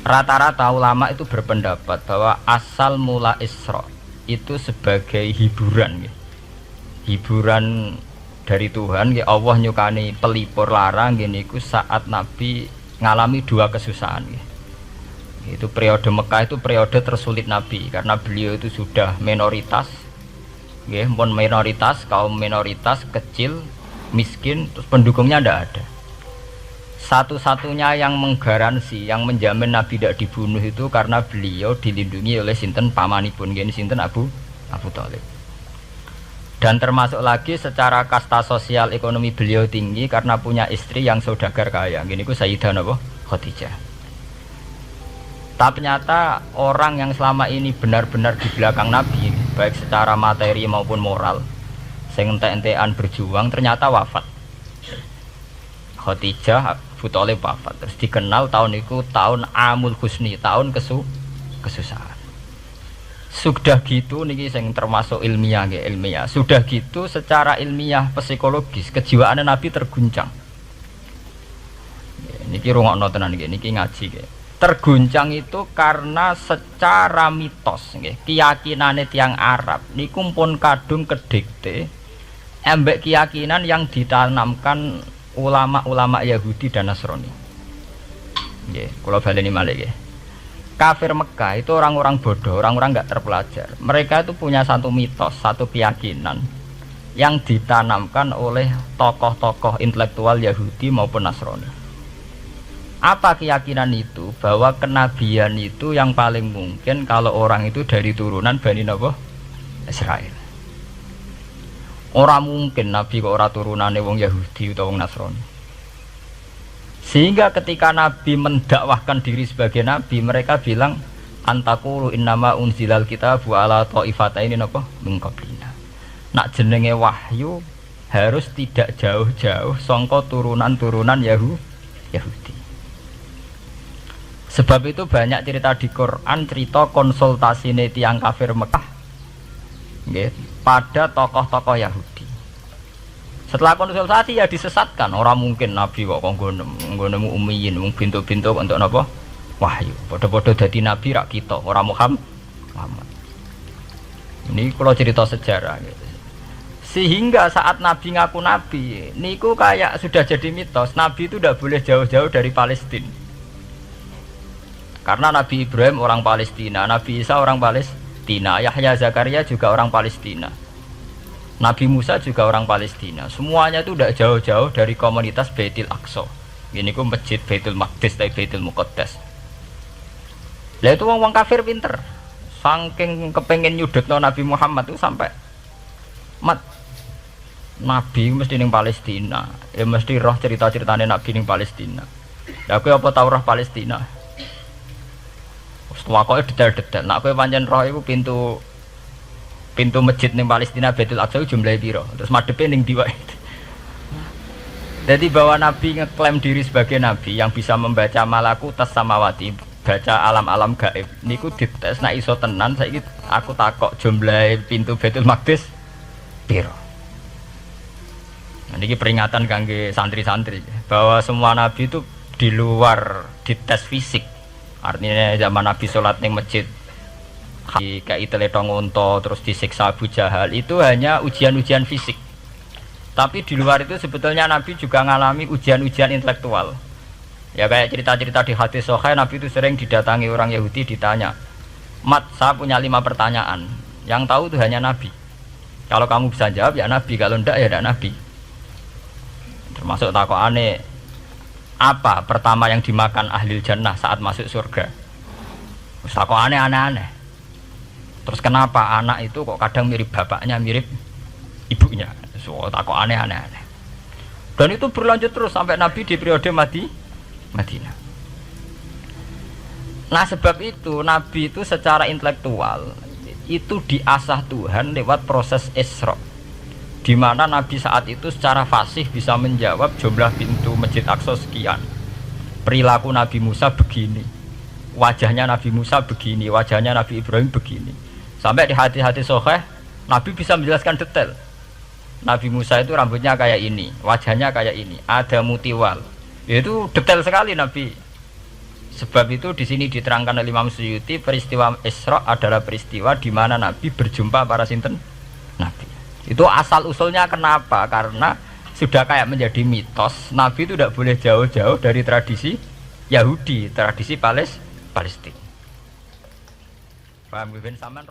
Rata-rata ulama itu berpendapat bahwa asal mula Isra itu sebagai hiburan gitu. Hiburan dari Tuhan ya, Allah nyukani pelipur larang gini ku saat Nabi ngalami dua kesusahan gitu. Itu periode Mekah itu periode tersulit Nabi karena beliau itu sudah minoritas ya, kaum minoritas kecil miskin, terus pendukungnya tidak ada. Satu-satunya yang menggaransi, yang menjamin Nabi tidak dibunuh itu karena beliau dilindungi oleh sinten pamanipun, gini sinten Abu Thalib. Dan termasuk lagi secara kasta sosial ekonomi beliau tinggi karena punya istri yang saudagar kaya, gini ku Sayyidah Khadijah. Tapi ternyata orang yang selama ini benar-benar di belakang Nabi, baik secara materi maupun moral, sing entek-entekan berjuang, ternyata wafat. Khadijah Abu Thalib wafat, terus dikenal tahun itu tahun Amul Husni, tahun kesusahan. Sudah gitu niki sing termasuk ilmiah nggih, ilmiah. Sudah gitu secara ilmiah psikologis kejiwaan Nabi terguncang. Niki rungokno tenan niki ngaji nggih. Terguncang itu karena secara mitos nggih, keyakinane tiyang Arab niku pun kadung kedikte embek keyakinan yang ditanamkan ulama-ulama Yahudi dan Nasrani. Nggih, kula baleni malih nggih. Kafir Mekah itu orang-orang bodoh, orang-orang enggak terpelajar. Mereka itu punya satu mitos, satu keyakinan yang ditanamkan oleh tokoh-tokoh intelektual Yahudi maupun Nasrani. Apa keyakinan itu? Bahwa kenabian itu yang paling mungkin kalau orang itu dari turunan Bani Israel. Orang mungkin Nabi kok ora turunane wong Yahudi utawa wong Nasrani. Sehingga ketika Nabi mendakwahkan diri sebagai Nabi, mereka bilang antakulu innama unzilal kitabu ala ta'ifataini min qablina. Nak jenenge wahyu harus tidak jauh-jauh sangka turunan-turunan Yahudi. Sebab itu banyak cerita di Quran, cerita konsultasine tiyang kafir Mekah nggih, pada tokoh-tokoh Yahudi. Setelah konsultasi ya disesatkan. Orang mungkin Nabi kok nemu ummiyin, wong bintu-bintu untuk napa? Wahyu. Padha-padha dadi nabi rak kita, ora Muhammad. Ini kalau cerita sejarah gitu. Sehingga saat Nabi ngaku Nabi, niku kayak sudah jadi mitos. Nabi itu tidak boleh jauh-jauh dari Palestina. Karena Nabi Ibrahim orang Palestina, Nabi Isa orang Palestina, Yahya Zakaria juga orang Palestina, Nabi Musa juga orang Palestina. Semuanya itu tidak jauh-jauh dari komunitas Baitul Aqsa. Ini ku masjid Baitul Maqdis atau Baitul Muqaddas. Lah itu wong kafir pinter, saking kepengen nyudutno Nabi Muhammad itu sampai Nabi mesti ning Palestina, ya mesti roh cerita-ceritane Nabi ning Palestina. Lah kowe apa tau roh Palestina? Setelah kok detail-detail. Nak kowe pancen roh iku pintu masjid ning Palestina Baitul Aqsa jumlahe piro? Terus madhepe ning ndi wae. Jadi bahwa Nabi ngeklaim diri sebagai Nabi yang bisa membaca malakutas samawati, baca alam-alam gaib. Niku dites nak iso tenan saiki aku takok jumlahe pintu Baitul Maqdis piro. Niki peringatan kangge santri-santri bahwa semua nabi itu di luar dites fisik. Artinya zaman Nabi sholat ning masjid kayak teletong unta terus disiksa Abu Jahal itu hanya ujian-ujian fisik. Tapi di luar itu sebetulnya Nabi juga mengalami ujian-ujian intelektual. Ya kayak cerita-cerita di hadis sahih, Nabi itu sering didatangi orang Yahudi ditanya, "Mat, saya punya 5 pertanyaan. Yang tahu itu hanya Nabi. Kalau kamu bisa jawab ya Nabi, kalau enggak ya tidak Nabi." Termasuk takokane, apa pertama yang dimakan ahli jannah saat masuk surga? Takok aneh-aneh. Terus kenapa anak itu kok kadang mirip bapaknya, mirip ibunya? So, takok aneh-aneh. Dan itu berlanjut terus sampai Nabi di periode Madinah. Nah sebab itu Nabi itu secara intelektual itu diasah Tuhan lewat proses Isra, di mana Nabi saat itu secara fasih bisa menjawab jumlah pintu Masjid Aqsa sekian. Perilaku Nabi Musa begini, wajahnya Nabi Musa begini, wajahnya Nabi Ibrahim begini. Sampai di hati-hati sahih Nabi bisa menjelaskan detail. Nabi Musa itu rambutnya kayak ini, wajahnya kayak ini, ada mutiwal. Itu detail sekali Nabi Sebab itu di sini diterangkan oleh Imam Suyuti, peristiwa Isra adalah peristiwa di mana Nabi berjumpa para sinten Nabi. Itu asal usulnya kenapa? Karena sudah kayak menjadi mitos Nabi itu tidak boleh jauh-jauh dari tradisi Yahudi, tradisi Palestina. Paham ben sampean